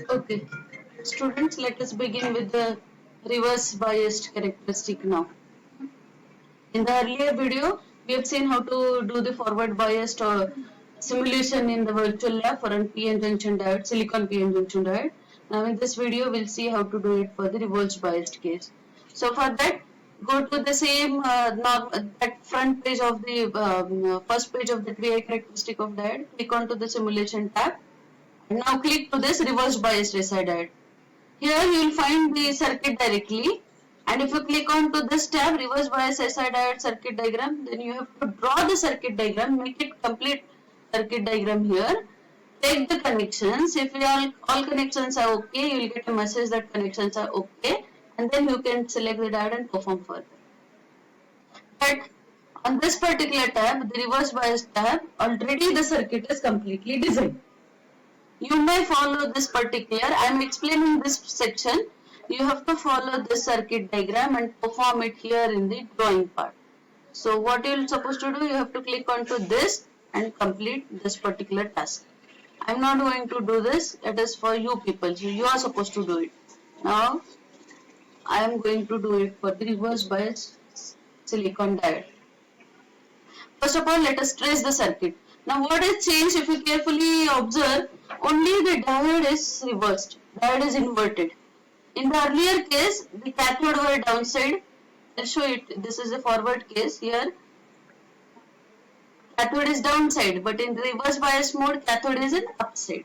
Okay, students, let us begin with the reverse biased characteristic now. In the earlier video, we have seen how to do the forward biased simulation in the virtual lab for an PN junction diode, silicon PN junction diode. Now in this video, we'll see how to do it for the reverse biased case. So for that, go to the same that front page of the first page of the VI characteristic of diode. Click onto the simulation tab. And now click to this reverse biased SI diode. Here you will find the circuit directly, and if you click on to this tab reverse bias SI diode circuit diagram, then you have to draw the circuit diagram, make it complete circuit diagram here. Take the connections. If all connections are okay, you will get a message that connections are okay, and then you can select the diode and perform further. But on this particular tab, the reverse bias tab, already the circuit is completely designed. You may follow this particular, I am explaining this section. You have to follow this circuit diagram and perform it here in the drawing part. So what you are supposed to do, you have to click onto this and complete this particular task. I am not going to do this, it is for you people, so you are supposed to do it. Now I am going to do it for the reverse bias silicon diode. First of all, let us trace the circuit. Now what is changed, if you carefully observe, only the diode is reversed, diode is inverted. In the earlier case, the cathode were downside. I'll show it, this is a forward case here. Cathode is downside, but in the reverse bias mode, cathode is in upside.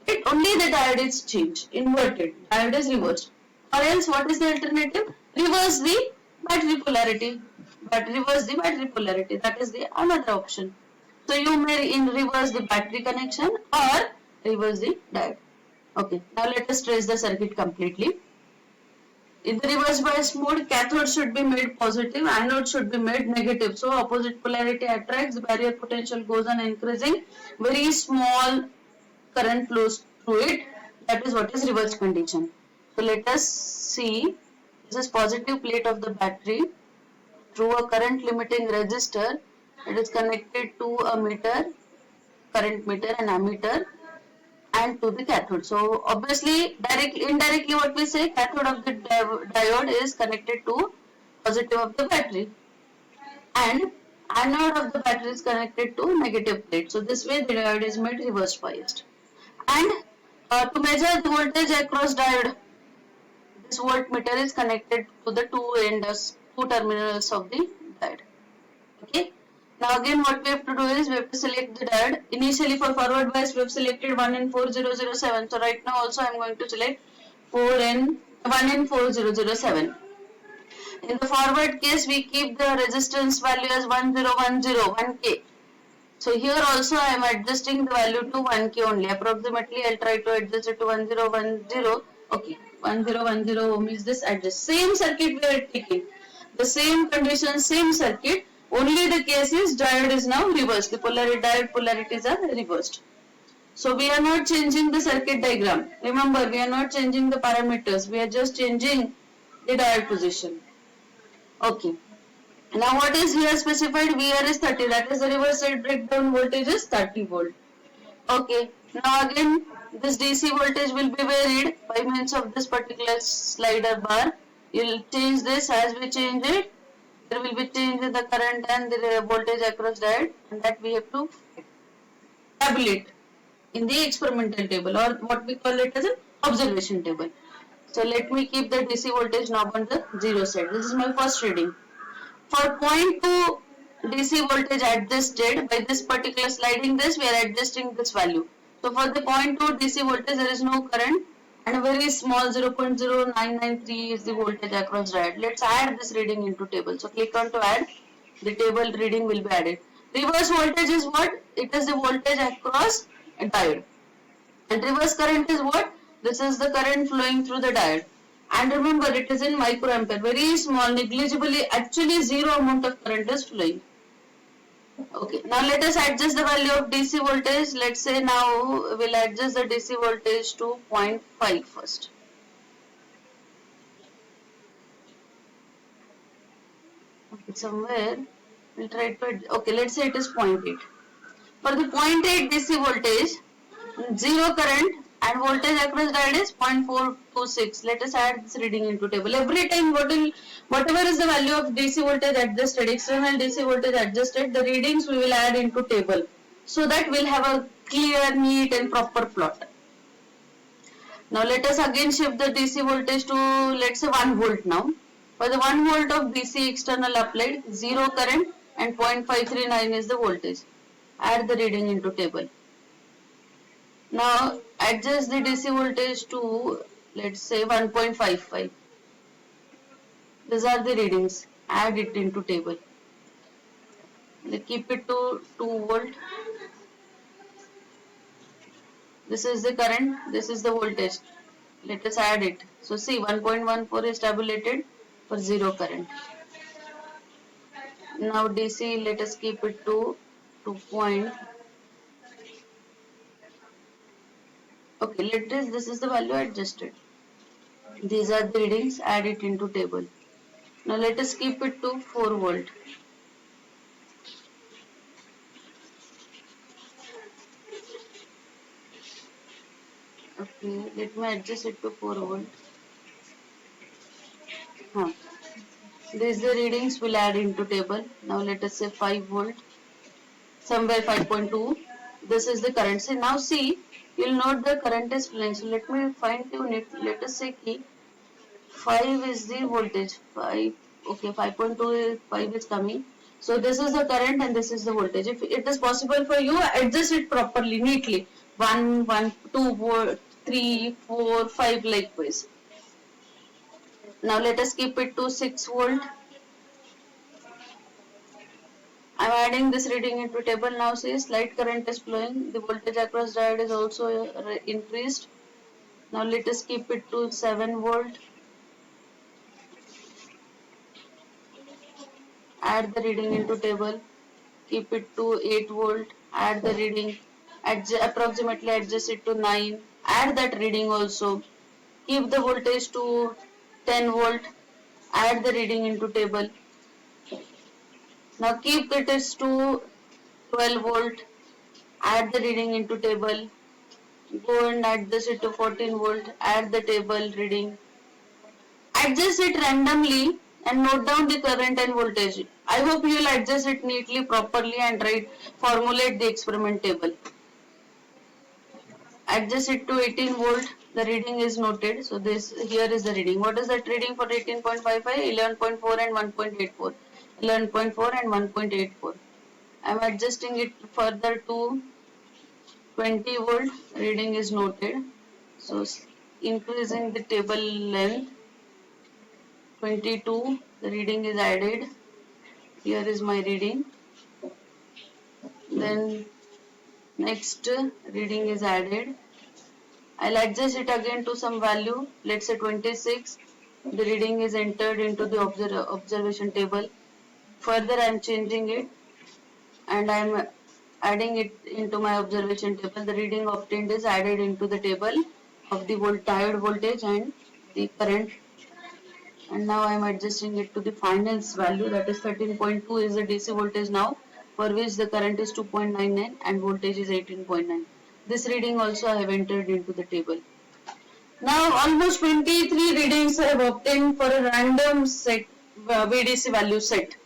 Right? Only the diode is changed, inverted, diode is reversed. Or else what is the alternative? Reverse the battery polarity. But reverse the battery polarity, that is the another option. So you may reverse the battery connection or reverse the diode. Okay, now let us trace the circuit completely. In the reverse bias mode, cathode should be made positive, anode should be made negative. So opposite polarity attracts, the barrier potential goes on increasing, very small current flows through it. That is what is reverse condition. So let us see, this is positive plate of the battery. Through a current limiting resistor, it is connected to a meter, current meter and ammeter, and to the cathode. So obviously, indirectly what we say, cathode of the diode is connected to positive of the battery, and anode of the battery is connected to negative plate. So this way the diode is made reverse biased. And to measure the voltage across diode, this voltmeter is connected to the two terminals of the diode. Okay. Now again what we have to do is we have to select the diode. Initially for forward bias we have selected 1N4007. So right now also I am going to select 1N4007. In the forward case we keep the resistance value as 1010, 1K. So here also I am adjusting the value to 1K only. Approximately I will try to adjust it to 1010. Okay, 1010 ohm is this adjust. Same circuit we are taking. The same condition, same circuit. Only the case is diode is now reversed. The diode polarities are reversed. So we are not changing the circuit diagram. Remember, we are not changing the parameters. We are just changing the diode position. Okay. Now what is here specified? VR is 30. That is the reverse side breakdown voltage is 30 volt. Okay. Now again this DC voltage will be varied by means of this particular slider bar. You will change this as we change it. There will be change in the current and the voltage across diode, and that we have to tabulate in the experimental table, or what we call it as an observation table. So let me keep the DC voltage knob on the 0 side. This is my first reading. For 0.2 DC voltage at this state, by this particular sliding this, we are adjusting this value. So for the 0.2 DC voltage, there is no current, and a very small 0.0993 is the voltage across diode. Let's add this reading into table. So click on to add. The table reading will be added. Reverse voltage is what? It is the voltage across a diode. And reverse current is what? This is the current flowing through the diode. And remember, it is in microampere. Very small, negligibly, actually zero amount of current is flowing. Okay, now let us adjust the value of DC voltage. Let's say now we'll adjust the DC voltage to 0.5 first. Okay, somewhere we'll try to, okay, let's say it is 0.8. For the 0.8 DC voltage, zero current and voltage across diode is 0.426. Let us add this reading into table. Every time whatever is the value of DC voltage adjusted, external DC voltage adjusted, the readings we will add into table, so that we'll have a clear, neat and proper plot. Now let us again shift the DC voltage to, let's say, 1 volt now. For the 1 volt of DC external applied, 0 current and 0.539 is the voltage. Add the reading into table. Now adjust the DC voltage to, let's say, 1.55. These are the readings. Add it into table. Keep it to 2 volt. This is the current, this is the voltage. Let us add it. So see, 1.14 is tabulated for 0 current. Now DC, let us keep it to 2. Okay, this is the value adjusted. These are the readings, add it into table. Now let us keep it to 4 volt. Okay, let me adjust it to 4 volt. These the readings will add into table. Now let us say 5 volt, somewhere 5.2. This is the current. So now see, you'll note the current is flowing. So let me fine tune it. Let us say key 5 is the voltage. 5, okay, 5.2 is 5 is coming. So this is the current and this is the voltage. If it is possible for you, adjust it properly, neatly. 1, 2, 3, 4, 5 likewise. Now let us keep it to 6 volt. I am adding this reading into table. Now see, slight current is flowing. The voltage across diode is also increased. Now let us keep it to 7 volt. Add the reading into table. Keep it to 8 volt. Add the reading. Approximately adjust it to 9. Add that reading also. Keep the voltage to 10 volt. Add the reading into table. Now keep it to 12 volt. Add the reading into table. Go and adjust it to 14 volt. Add the table reading. Adjust it randomly and note down the current and voltage. I hope you will adjust it neatly, properly and formulate the experiment table. Adjust it to 18 volt. The reading is noted. So here is the reading. What is that reading for 18.55? 11.4 and 1.84. 11.4 and 1.84. I am adjusting it further to 20 volt. Reading is noted. So increasing the table length. 22. The reading is added. Here is my reading. Then next reading is added. I'll adjust it again to some value. Let's say 26. The reading is entered into the observation table. Further I am changing it and I am adding it into my observation table. The reading obtained is added into the table of the diode voltage and the current. And now I am adjusting it to the final value, that is 13.2 is the DC voltage now, for which the current is 2.99 and voltage is 18.9. This reading also I have entered into the table. Now almost 23 readings I have obtained for a random set VDC value set.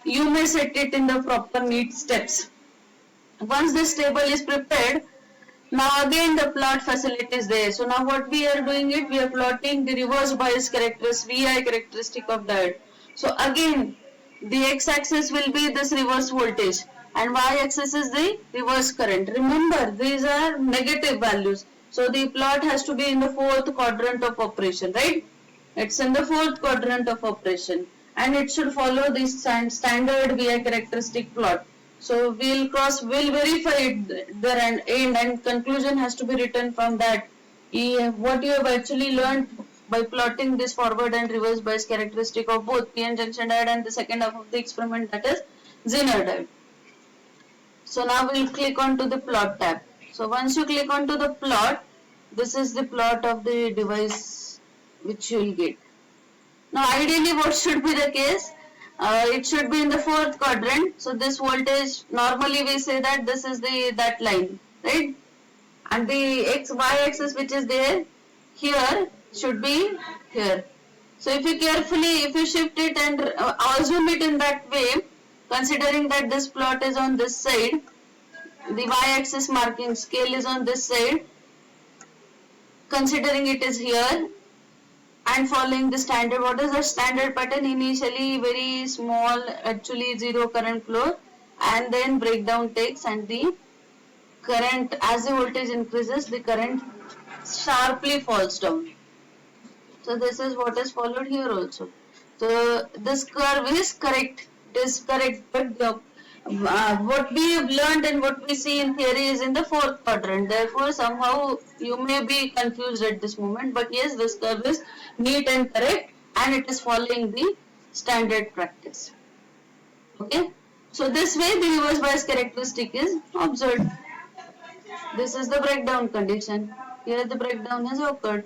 You may set it in the proper neat steps. Once this table is prepared, now again the plot facility is there. So now what we are doing it, we are plotting the reverse bias characteristic, VI characteristic of diode. So again the x-axis will be this reverse voltage and y-axis is the reverse current. Remember, these are negative values. So the plot has to be in the fourth quadrant of operation, right? It's in the fourth quadrant of operation and it should follow this standard VI characteristic plot. So we'll verify it there and end and conclusion has to be written from that. What you have actually learned by plotting this forward and reverse bias characteristic of both PN junction diode and the second half of the experiment, that is Zener diode. So now we'll click on to the plot tab. So once you click on to the plot, this is the plot of the device which you will get. Now ideally what should be the case? It should be in the fourth quadrant. So this voltage, normally we say that this is that line, right? and the y axis which is there here should be here. So if you carefully, if you shift it and assume it in that way, considering that this plot is on this side, the y-axis marking scale is on this side, considering it is here and following the standard, what is the standard pattern? Initially very small, actually zero current flow, and then breakdown takes, and the current, as the voltage increases, the current sharply falls down. So this is what is followed here also. So this curve is correct. It is correct, but what we have learned and what we see in theory is in the fourth quadrant. Therefore, somehow you may be confused at this moment. But yes, this curve is neat and correct, and it is following the standard practice. Okay. So this way the reverse bias characteristic is observed. This is the breakdown condition. Here the breakdown has occurred,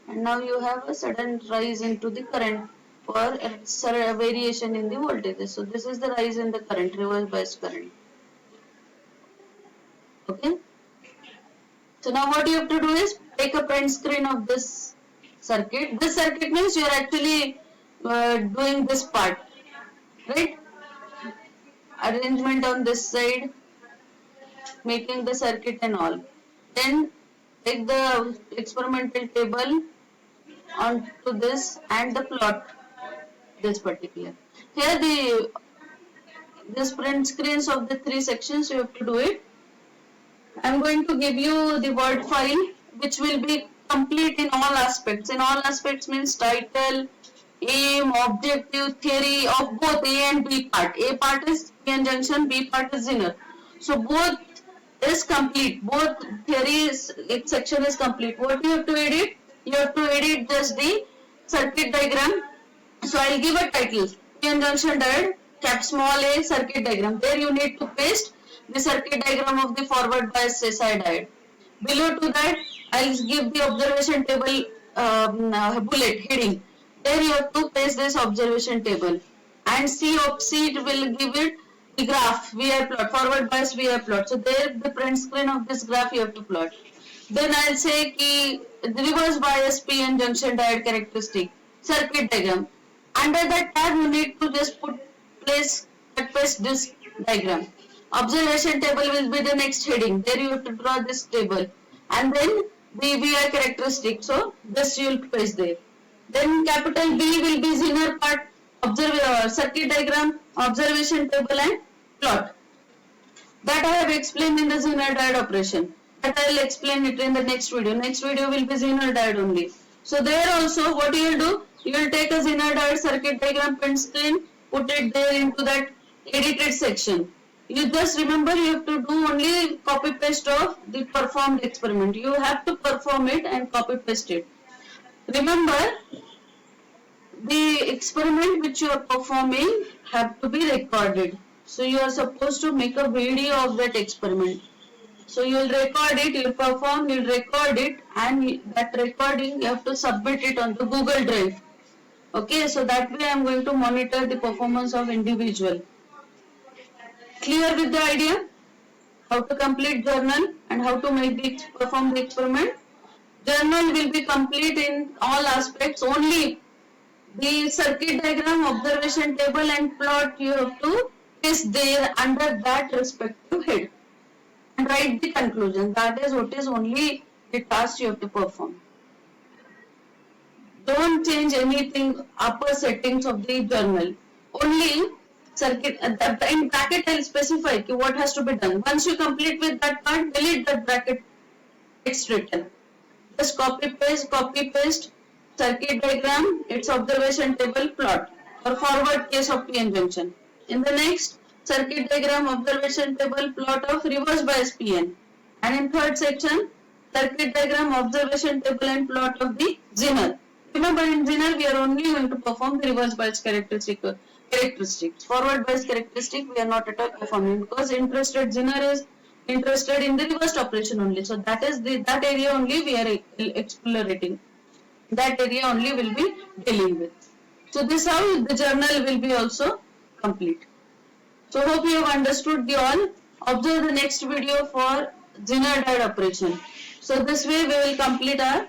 and now you have a sudden rise into the current for a variation in the voltages. So this is the rise in the current, reverse bias current. Okay. So now what you have to do is take a print screen of this circuit. This circuit means you are actually doing this part, right? Arrangement on this side, making the circuit and all. Then take the experimental table onto this and the plot this particular. Here this print screens of the three sections, you have to do it. I am going to give you the Word file which will be complete in all aspects. In all aspects means title, aim, objective, theory of both A and B part. A part is PN junction, B part is Zener. So both is complete. Both theories section is complete. What you have to edit? You have to edit just the circuit diagram. So I will give a title. PN junction diode, cap small a circuit diagram. There you need to paste the circuit diagram of the forward bias SI diode. Below to that, I will give the observation table bullet heading. There you have to paste this observation table, and C will give it the graph VI plot, forward bias VI plot. So there the print screen of this graph you have to plot. Then I will say ki the reverse bias PN junction diode characteristic circuit diagram. Under that tab you need to just paste this diagram. Observation table will be the next heading. There you have to draw this table, and then the VI characteristic. So this you will paste there. Then capital B will be Zener part, circuit diagram, observation table and plot. That I have explained in the Zener diode operation. That I will explain it in the next video. Next video will be Zener diode only. So there also what you will do, you will take a Zener diode circuit diagram print screen, put it there into that edited section. You just remember you have to do only copy paste of the performed experiment. You have to perform it and copy paste it. Remember, the experiment which you are performing have to be recorded. So you are supposed to make a video of that experiment. So you will record it, you will perform, you will record it, and that recording you have to submit it on the Google Drive. Okay, so that way I am going to monitor the performance of individual. Clear with the idea? How to complete journal and how to perform the experiment? Journal will be complete in all aspects. Only the circuit diagram, observation table and plot you have to paste there under that respective head and write the conclusion. That is what is only the task you have to perform. Don't change anything upper settings of the journal. Only circuit in bracket I will specify what has to be done. Once you complete with that part, delete that bracket text written. Just copy paste circuit diagram, its observation table, plot or forward case of PN junction. In the next, circuit diagram, observation table, plot of reverse bias PN. And in third section, circuit diagram, observation table and plot of the Zener. Remember, in Zener we are only going to perform the reverse bias characteristics. Forward bias characteristic we are not at all performing, because Zener is interested in the reversed operation only. So that is that area only we are exploring. That area only will be dealing with. So this how the journal will be also complete. So hope you have understood the all. Observe the next video for Zener diode operation. So this way we will complete our